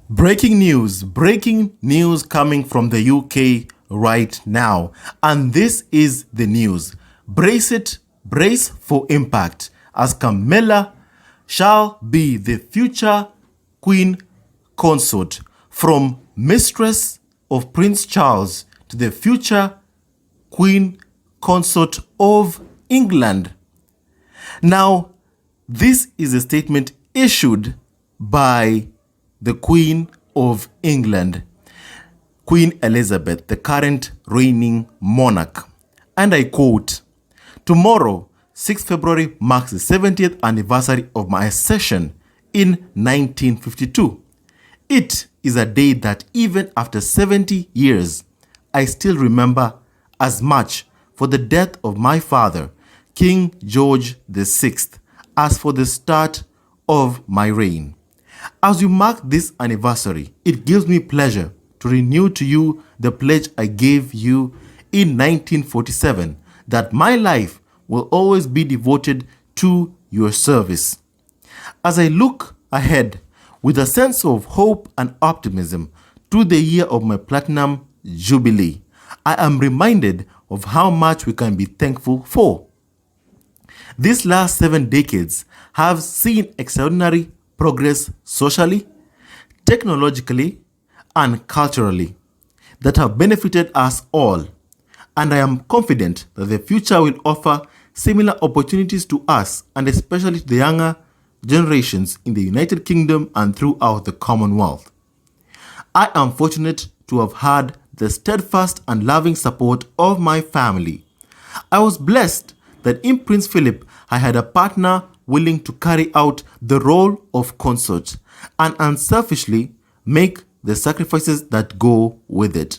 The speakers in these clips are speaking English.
Breaking news coming from the UK right now. And this is the news. Brace for impact, as Camilla shall be the future Queen Consort, from mistress of Prince Charles to the future Queen Consort of England. Now, this is a statement issued by the Queen of England, Queen Elizabeth, the current reigning monarch. And I quote, "Tomorrow, 6th February, marks the 70th anniversary of my accession in 1952. It is a day that even after 70 years, I still remember as much for the death of my father, King George VI, as for the start of my reign. As you mark this anniversary, it gives me pleasure to renew to you the pledge I gave you in 1947, that my life will always be devoted to your service. As I look ahead with a sense of hope and optimism to the year of my Platinum Jubilee, I am reminded of how much we can be thankful for. These last 7 decades have seen extraordinary progress socially, technologically, and culturally that have benefited us all, and I am confident that the future will offer similar opportunities to us, and especially to the younger generations in the United Kingdom and throughout the Commonwealth. I am fortunate to have had the steadfast and loving support of my family. I was blessed that in Prince Philip I had a partner willing to carry out the role of consort and unselfishly make the sacrifices that go with it.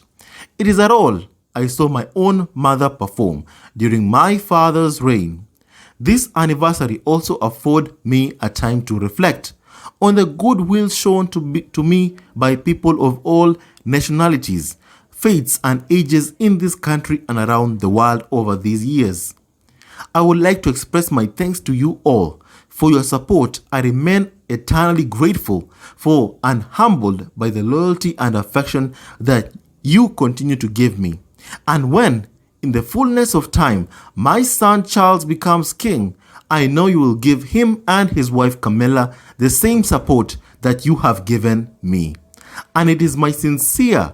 It is a role I saw my own mother perform during my father's reign. This anniversary also afforded me a time to reflect on the goodwill shown to me by people of all nationalities, faiths, and ages in this country and around the world over these years. I would like to express my thanks to you all for your support. I remain eternally grateful for and humbled by the loyalty and affection that you continue to give me. And when, in the fullness of time, my son Charles becomes king, I know you will give him and his wife Camilla the same support that you have given me. And it is my sincere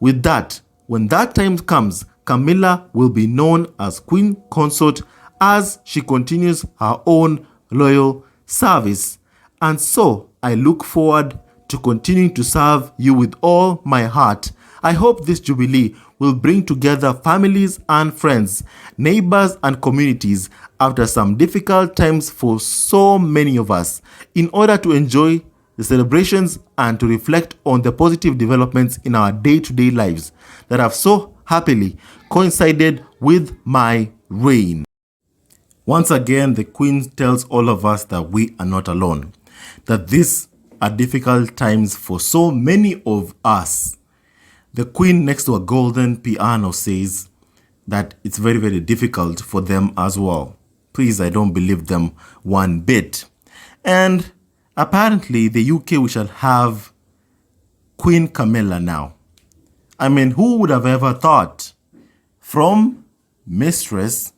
with that, when that time comes, Camilla will be known as Queen Consort as she continues her own loyal service. And so I look forward to continuing to serve you with all my heart. I hope this Jubilee will bring together families and friends, neighbors and communities after some difficult times for so many of us, in order to enjoy the celebrations and to reflect on the positive developments in our day-to-day lives that have so happily coincided with my reign." Once again, the Queen tells all of us that we are not alone, that these are difficult times for so many of us. The Queen, next to a golden piano, says that it's very, very difficult for them as well. Please, I don't believe them one bit. And apparently, the UK, we shall have Queen Camilla now. I mean, who would have ever thought? From mistress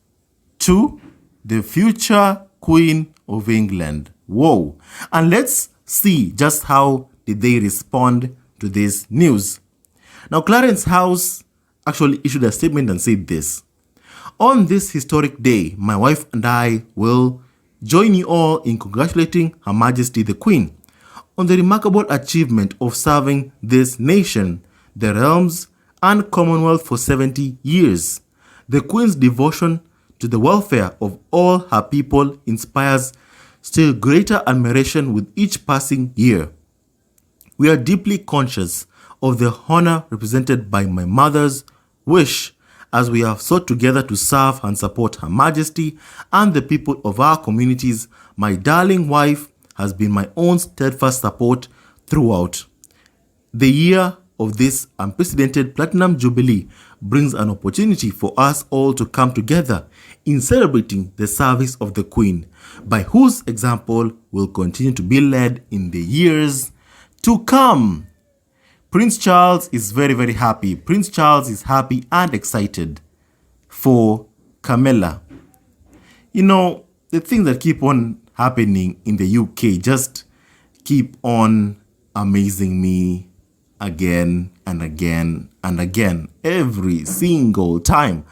to the future Queen of England. Whoa. And let's see just how did they respond to this news. Now, Clarence House actually issued a statement and said this: "On this historic day, my wife and I will join you all in congratulating Her Majesty the Queen on the remarkable achievement of serving this nation, the realms, and Commonwealth for 70 years. The Queen's devotion to the welfare of all her people inspires still greater admiration with each passing year. We are deeply conscious of the honor represented by my mother's wish, as we have sought together to serve and support Her Majesty and the people of our communities. My darling wife has been my own steadfast support throughout. The year of this unprecedented Platinum Jubilee brings an opportunity for us all to come together in celebrating the service of the Queen, by whose example we'll continue to be led in the years to come. Prince Charles is very, very happy. Prince Charles is happy and excited for Camilla. You know, the things that keep on happening in the UK just keep on amazing me again and again and again. Every single time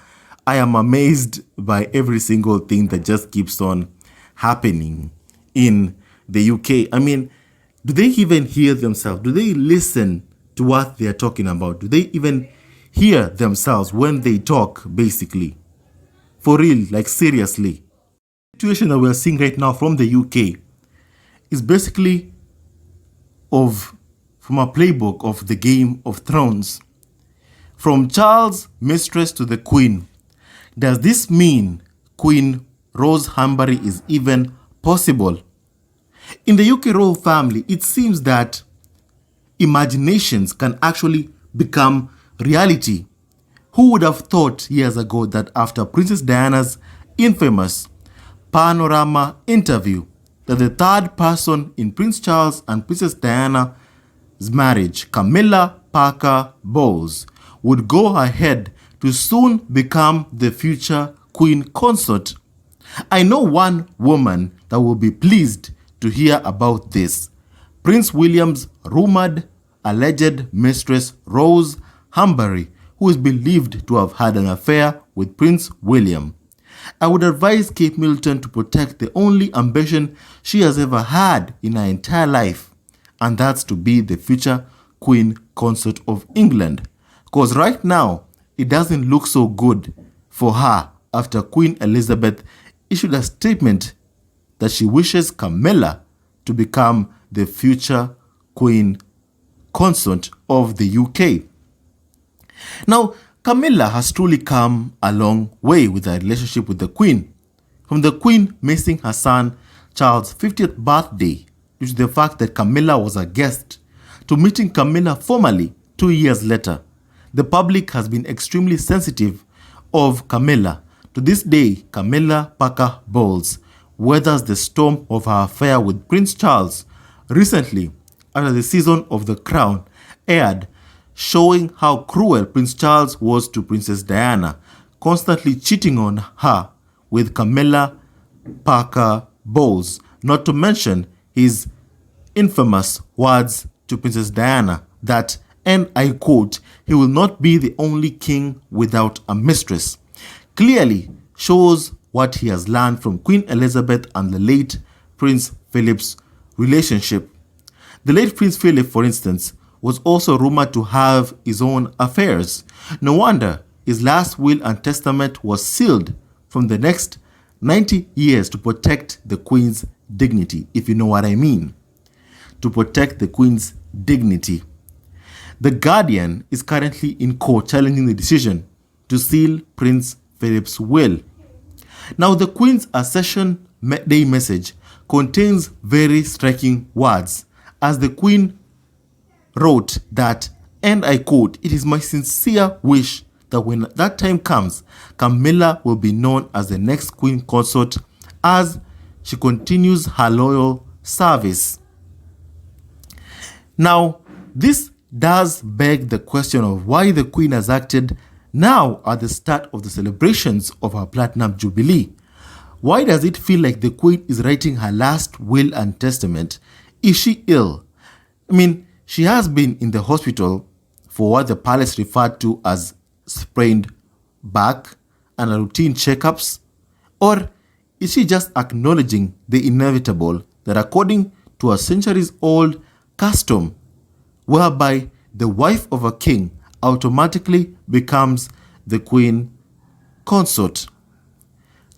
I am amazed by every single thing that just keeps on happening in the UK. I mean, do they even hear themselves? Do they listen to what they are talking about? Do they even hear themselves when they talk, basically? For real, like seriously. The situation that we are seeing right now from the UK is basically from a playbook of the Game of Thrones. From Charles' mistress to the Queen. Does this mean Queen Rose Humbury is even possible? In the UK royal family, it seems that imaginations can actually become reality. Who would have thought years ago that after Princess Diana's infamous panorama interview, that the third person in Prince Charles and Princess Diana's marriage, Camilla Parker Bowles, would go ahead to soon become the future Queen Consort? I know one woman that will be pleased to hear about this. Prince William's rumored alleged mistress Rose Humbury, who is believed to have had an affair with Prince William. I would advise Kate Middleton to protect the only ambition she has ever had in her entire life, and that's to be the future Queen Consort of England. Because right now, it doesn't look so good for her after Queen Elizabeth issued a statement that she wishes Camilla to become the future Queen Consort of the UK. Now, Camilla has truly come a long way with her relationship with the Queen. From the Queen missing her son Charles' 50th birthday due to the fact that Camilla was a guest, to meeting Camilla formally 2 years later, the public has been extremely sensitive of Camilla. To this day, Camilla Parker Bowles weathers the storm of her affair with Prince Charles. Recently, after the season of The Crown aired, showing how cruel Prince Charles was to Princess Diana, constantly cheating on her with Camilla Parker Bowles, not to mention his infamous words to Princess Diana that, and I quote, he will not be the only king without a mistress, clearly shows what he has learned from Queen Elizabeth and the late Prince Philip's relationship. The late Prince Philip, for instance, was also rumored to have his own affairs. No wonder his last will and testament was sealed from the next 90 years to protect the Queen's dignity, if you know what I mean. To protect the Queen's dignity. The Guardian is currently in court challenging the decision to seal Prince Philip's will. Now, the Queen's Accession Day message contains very striking words, as the Queen wrote that, and I quote, "It is my sincere wish that when that time comes, Camilla will be known as the next Queen Consort as she continues her loyal service." Now, this does beg the question of why the Queen has acted now at the start of the celebrations of her Platinum Jubilee. Why does it feel like the Queen is writing her last will and testament? Is she ill? I mean, she has been in the hospital for what the palace referred to as sprained back and routine checkups? Or is she just acknowledging the inevitable that according to a centuries-old custom whereby the wife of a king automatically becomes the Queen Consort?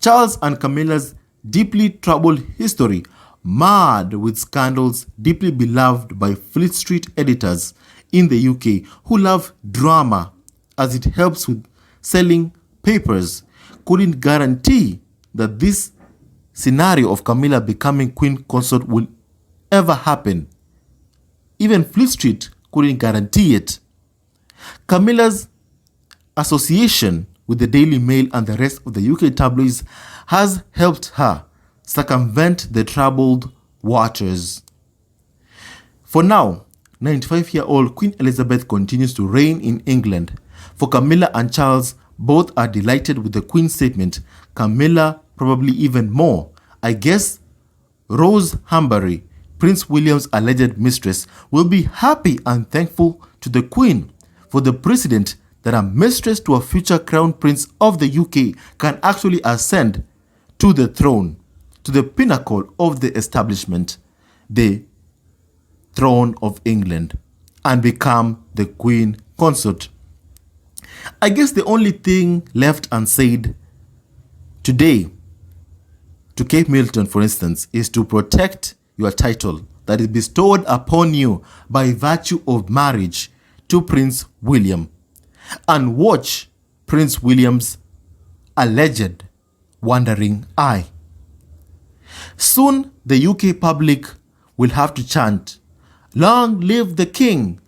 Charles and Camilla's deeply troubled history, marred with scandals, deeply beloved by Fleet Street editors in the UK who love drama as it helps with selling papers, couldn't guarantee that this scenario of Camilla becoming Queen Consort will ever happen. Even Fleet Street couldn't guarantee it. Camilla's association with the Daily Mail and the rest of the UK tabloids has helped her circumvent the troubled waters. For now, 95-year-old Queen Elizabeth continues to reign in England. For Camilla and Charles, both are delighted with the Queen's statement. Camilla probably even more. I guess Rose Hambury, Prince William's alleged mistress, will be happy and thankful to the Queen for the precedent that a mistress to a future Crown Prince of the UK can actually ascend to the throne, to the pinnacle of the establishment, the throne of England, and become the Queen Consort. I guess the only thing left unsaid today to Kate Middleton, for instance, is to protect your title that is bestowed upon you by virtue of marriage to Prince William, and watch Prince William's alleged wandering eye. Soon the UK public will have to chant, "Long live the King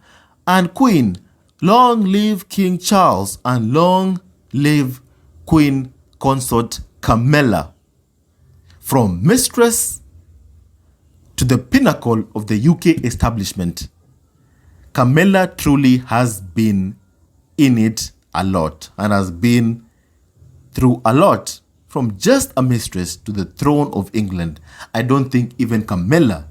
and Queen, long live King Charles, and long live Queen Consort Camilla." From mistress to the pinnacle of the UK establishment, Camilla truly has been in it a lot and has been through a lot, from just a mistress to the throne of England. I don't think even Camilla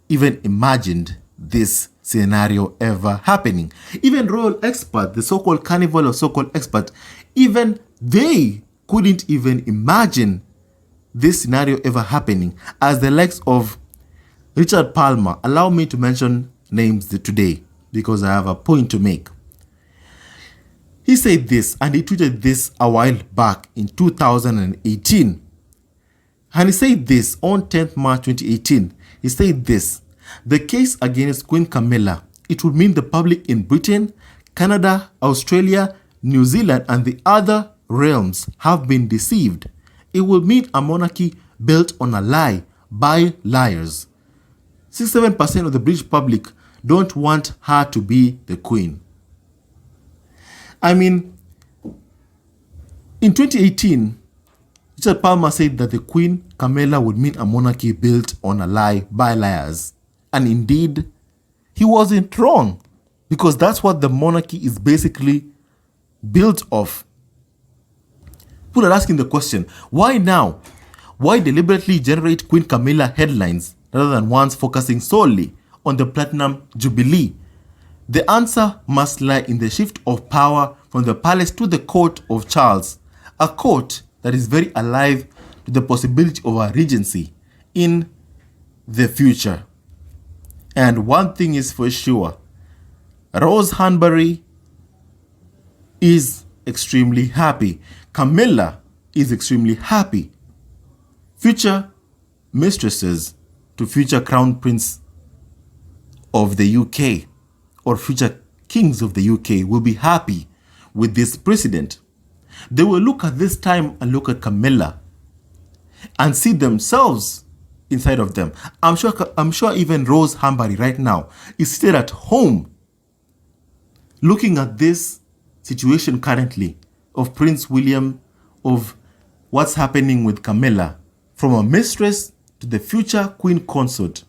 even imagined this scenario ever happening. Even royal expert, the so-called carnival of so-called expert, even they couldn't even imagine this scenario ever happening, as the likes of Richard Palmer. Allow me to mention names today because I have a point to make. He said this, and he tweeted this a while back in 2018. And he said this on 10th March 2018. He said this: "The case against Queen Camilla, it would mean the public in Britain, Canada, Australia, New Zealand, and the other realms have been deceived. It will mean a monarchy built on a lie by liars. 67% of the British public don't want her to be the Queen." I mean, in 2018, Richard Palmer said that the Queen Camilla would mean a monarchy built on a lie by liars. And indeed, he wasn't wrong, because that's what the monarchy is basically built of. People are asking the question, why now? Why deliberately generate Queen Camilla headlines rather than ones focusing solely on the Platinum Jubilee? The answer must lie in the shift of power from the palace to the court of Charles, a court that is very alive to the possibility of a regency in the future. And one thing is for sure, Rose Hanbury is extremely happy. Camilla is extremely happy. Future mistresses to future Crown Prince of the UK or future kings of the UK will be happy with this precedent. They will look at this time and look at Camilla and see themselves inside of them. I'm sure even Rose Hambury right now is still at home looking at this situation currently of Prince William, of what's happening with Camilla, from a mistress to the future Queen Consort,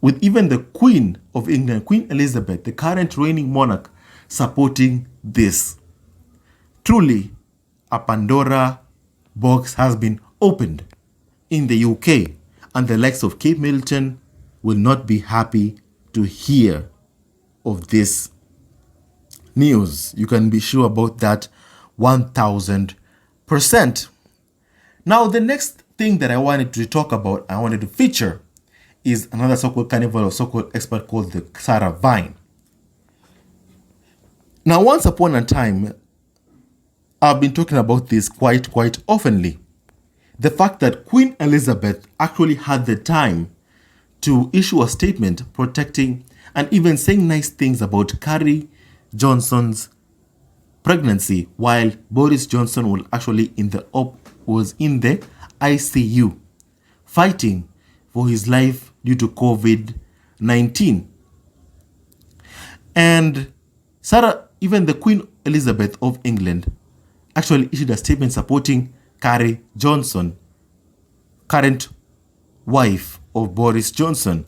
with even the Queen of England, Queen Elizabeth, the current reigning monarch, supporting this. Truly, a Pandora box has been opened in the UK, and the likes of Kate Middleton will not be happy to hear of this news. You can be sure about that 1000%. Now, the next thing that I wanted to talk about, I wanted to feature, is another so-called carnival or so-called expert called the Sarah Vine. Now, once upon a time, I've been talking about this quite oftenly. The fact that Queen Elizabeth actually had the time to issue a statement protecting and even saying nice things about Carrie Johnson's pregnancy, while Boris Johnson was in the ICU fighting for his life due to COVID-19. And Sarah, even the Queen Elizabeth of England, actually issued a statement supporting Carrie Johnson, current wife of Boris Johnson.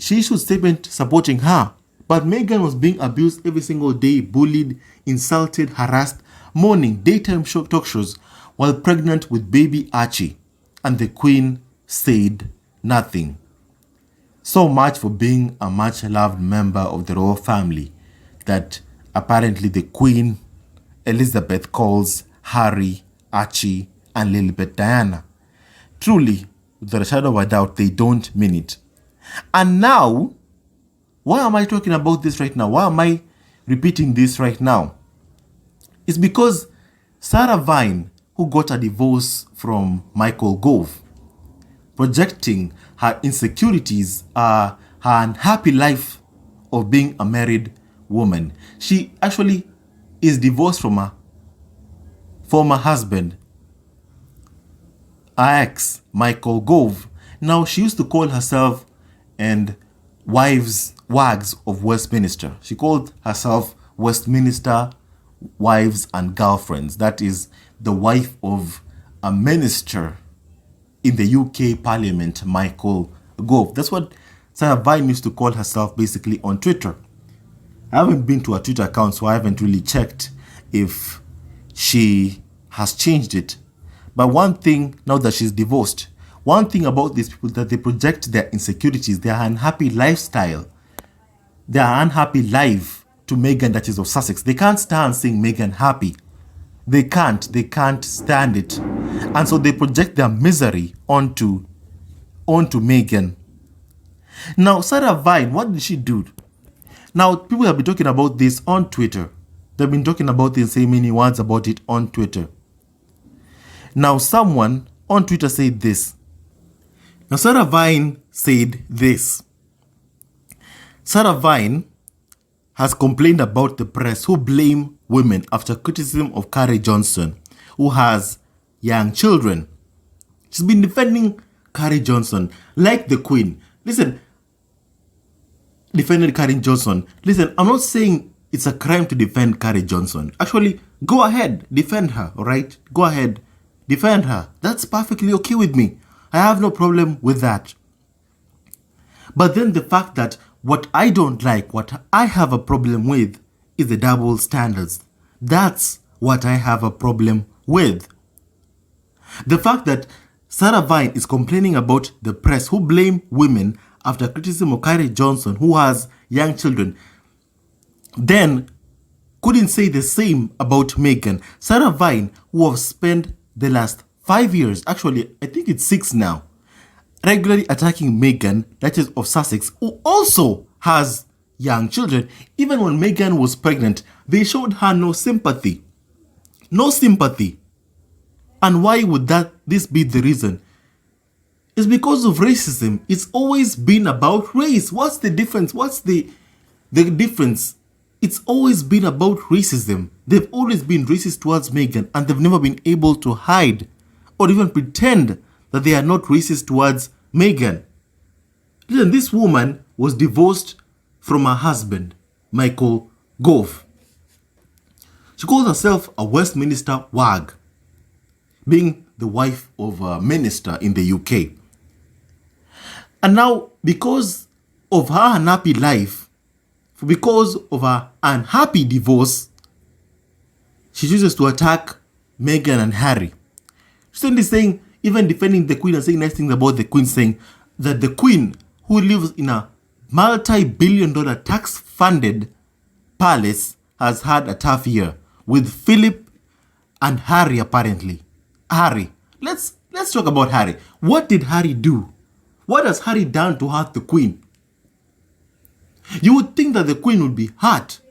she issued a statement supporting her. But Meghan was being abused every single day, bullied, insulted, harassed, morning, daytime talk shows while pregnant with baby Archie. And the Queen said nothing. So much for being a much loved member of the royal family that apparently the Queen Elizabeth calls Harry, Archie, and Lilibet Diana. Truly, without a shadow of a doubt, they don't mean it. And now, why am I talking about this right now? Why am I repeating this right now? It's because Sarah Vine, who got a divorce from Michael Gove, projecting her insecurities, her unhappy life of being a married woman. She actually is divorced from her former husband, her ex, Michael Gove. Now, she used to call herself and wags of Westminster. She called herself Westminster Wives and Girlfriends. That is the wife of a minister in the UK Parliament, Michael Gove. That's what Sarah Vine used to call herself basically on Twitter. I haven't been to her Twitter account, so I haven't really checked if she has changed it. But one thing, now that she's divorced, one thing about these people that they project their insecurities, their unhappy lifestyle, their unhappy life to Meghan, that is of Sussex. They can't stand seeing Meghan happy. They can't stand it. And so they project their misery onto Meghan. Now, Sarah Vine, what did she do? Now, people have been talking about this on Twitter. They've been talking about this, saying many words about it on Twitter. Now, someone on Twitter said this. Now, Sarah Vine said this. Sarah Vine has complained about the press who blame women after criticism of Carrie Johnson, who has young children. She's been defending Carrie Johnson like the Queen. Listen, defended Carrie Johnson. Listen, I'm not saying it's a crime to defend Carrie Johnson. Actually, go ahead, defend her, all right? Go ahead, defend her. That's perfectly okay with me. I have no problem with that. But then the fact that what I don't like, what I have a problem with, is the double standards. That's what I have a problem with. The fact that Sarah Vine is complaining about the press who blame women after criticism of Carrie Johnson, who has young children, then couldn't say the same about Meghan. Sarah Vine, who has spent the last 5 years, actually I think it's 6 now, regularly attacking Meghan, that is of Sussex, who also has young children. Even when Meghan was pregnant, they showed her no sympathy. No sympathy. And why would this be the reason? It's because of racism. It's always been about race. What's the difference? What's the difference? It's always been about racism. They've always been racist towards Meghan, and they've never been able to hide or even pretend that they are not racist towards Meghan. Listen, this woman was divorced from her husband, Michael Gove. She calls herself a Westminster wag, being the wife of a minister in the UK. And now, because of her unhappy life, because of her unhappy divorce, she chooses to attack Meghan and Harry. She's saying, even defending the Queen and saying nice things about the Queen, saying that the Queen, who lives in a multi-billion-dollar tax-funded palace, has had a tough year with Philip and Harry, apparently. Harry. Let's talk about Harry. What did Harry do? What has Harry done to hurt the Queen? You would think that the Queen would be hurt,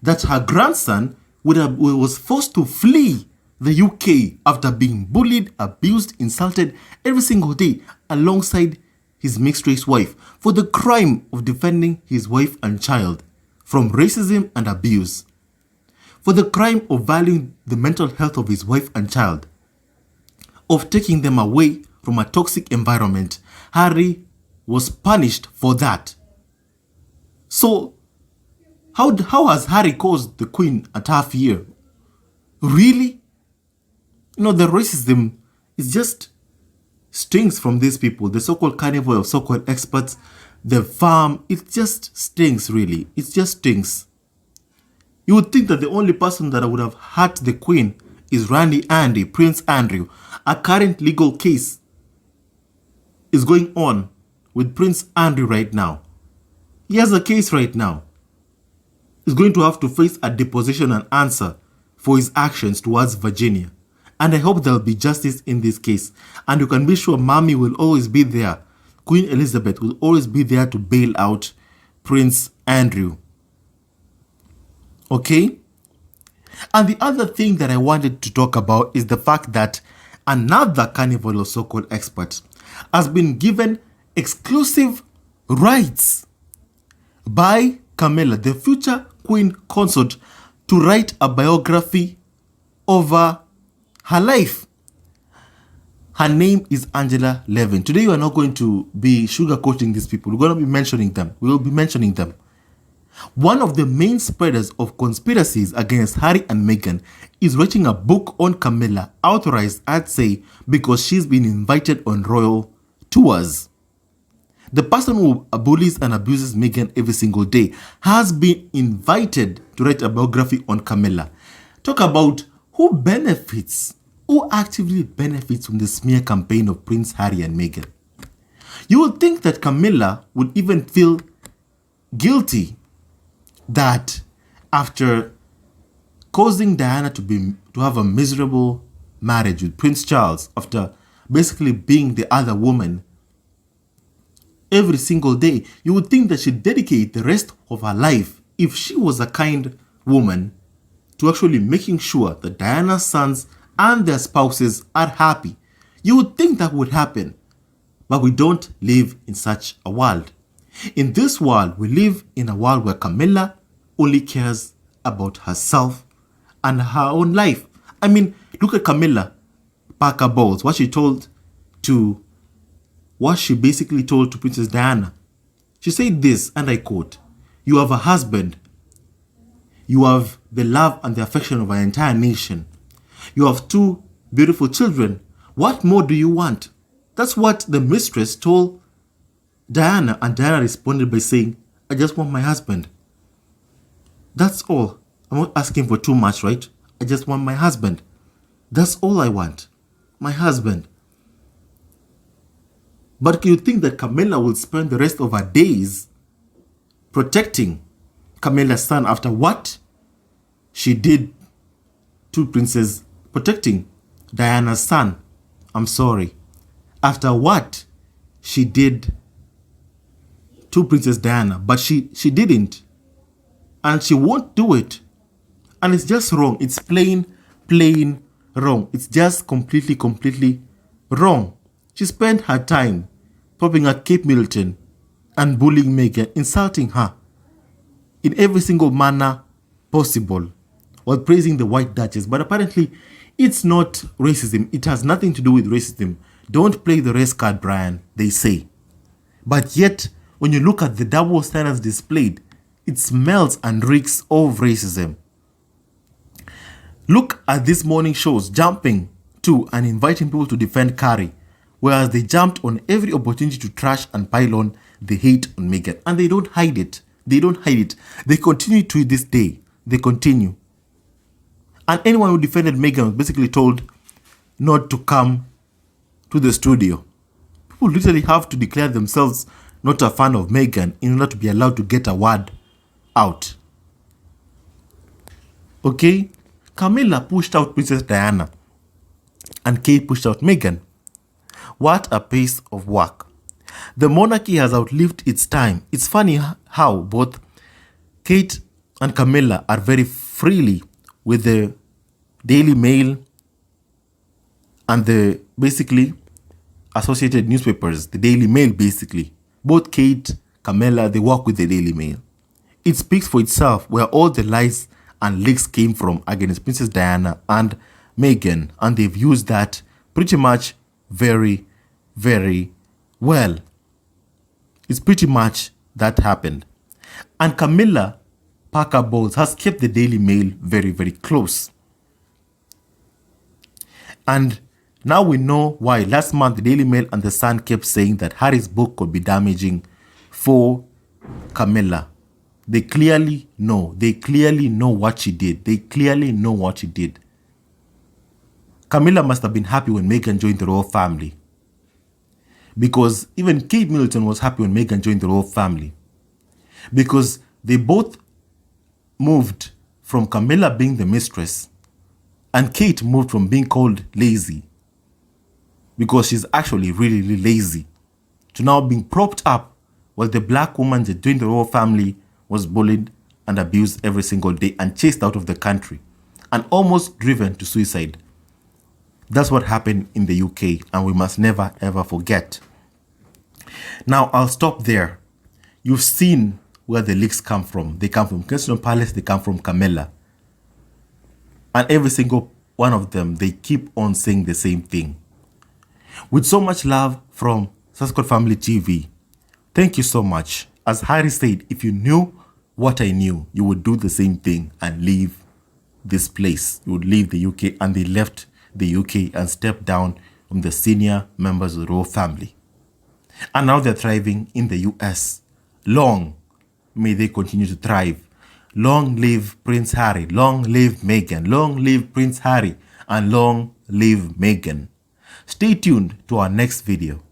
that her grandson was forced to flee the UK after being bullied, abused, insulted every single day alongside his mixed-race wife for the crime of defending his wife and child from racism and abuse, for the crime of valuing the mental health of his wife and child, of taking them away from a toxic environment. Harry was punished for that. So, how has Harry caused the Queen a tough year? Really? The racism is just strings from these people, the so-called carnival of so-called experts. the farm. It just stinks, really. It just stinks. You would think that the only person that would have hurt the Queen is Prince Andrew. A current legal case is going on with Prince Andrew right now. He has a case right now. He's going to have to face a deposition and answer for his actions towards Virginia. And I hope there'll be justice in this case. And you can be sure Mommy will always be there. Queen Elizabeth will always be there to bail out Prince Andrew. Okay? And the other thing that I wanted to talk about is the fact that another Carnival or so-called expert has been given exclusive rights by Camilla, the future Queen Consort, to write a biography over her life. Her name is Angela Levin. Today we are not going to be sugarcoating these people. We're going to be mentioning them. We will be mentioning them. One of the main spreaders of conspiracies against Harry and Meghan is writing a book on Camilla, authorized, I'd say, because she's been invited on royal tours. The person who bullies and abuses Meghan every single day has been invited to write a biography on Camilla. Talk about who benefits, who actively benefits from the smear campaign of Prince Harry and Meghan. You would think that Camilla would even feel guilty that after causing Diana to have a miserable marriage with Prince Charles, after basically being the other woman every single day, you would think that she'd dedicate the rest of her life, if she was a kind woman, to actually making sure that Diana's sons and their spouses are happy. You would think that would happen, but we don't live in such a world. In this world, we live in a world where Camilla only cares about herself and her own life. I mean, look at Camilla Parker Bowles, what she basically told to Princess Diana. She said this, and I quote, "You have a husband. You have the love and the affection of an entire nation. You have 2 beautiful children. What more do you want?" That's what the mistress told Diana, and Diana responded by saying, "I just want my husband. That's all. I'm not asking for too much, right? I just want my husband. That's all I want. My husband." But you think that Camilla will spend the rest of her days protecting Camilla's son after what she did to Princess, protecting Diana's son? I'm sorry. After what she did to Princess Diana, but she didn't. And she won't do it. And it's just wrong. It's plain wrong. It's just completely wrong. She spent her time popping at Kate Middleton and bullying Meghan, insulting her in every single manner possible, while praising the White Duchess. But apparently, it's not racism. It has nothing to do with racism. Don't play the race card, Brian, they say. But yet, when you look at the double standards displayed, it smells and reeks of racism. Look at these morning shows jumping to and inviting people to defend Carrie, whereas they jumped on every opportunity to trash and pile on the hate on Meghan. And they don't hide it. They don't hide it. They continue to this day. They continue. And anyone who defended Meghan was basically told not to come to the studio. People literally have to declare themselves not a fan of Meghan in order to be allowed to get a word out. Okay? Camilla pushed out Princess Diana and Kate pushed out Meghan. What a piece of work. The monarchy has outlived its time. It's funny how both Kate and Camilla are very freely with the Daily Mail and the basically associated newspapers, the Daily Mail basically. Both Kate, Camilla, they work with the Daily Mail. It speaks for itself where all the lies and leaks came from against Princess Diana and Meghan, and they've used that pretty much very well. It's pretty much that happened. And Camilla Parker Bowles has kept the Daily Mail very close. And now we know why. Last month, the Daily Mail and The Sun kept saying that Harry's book could be damaging for Camilla. They clearly know. They clearly know what she did. They clearly know what she did. Camilla must have been happy when Meghan joined the royal family. Because even Kate Middleton was happy when Meghan joined the royal family. Because they both moved from Camilla being the mistress and Kate moved from being called lazy, because she's actually really, really lazy, to now being propped up while the black woman that joined the royal family was bullied and abused every single day and chased out of the country and almost driven to suicide. That's what happened in the UK, and we must never ever forget. Now, I'll stop there. You've seen where the leaks come from. They come from Kensington Palace, they come from Camilla. And every single one of them, they keep on saying the same thing. With so much love from Sasquatch Family TV, thank you so much. As Harry said, if you knew what I knew, you would do the same thing and leave this place. You would leave the UK, and they left the UK and stepped down from the senior members of the royal family. And now they're thriving in the US. Long may they continue to thrive. Long live Prince Harry. Long live Meghan. Long live Prince Harry. And long live Meghan. Stay tuned to our next video.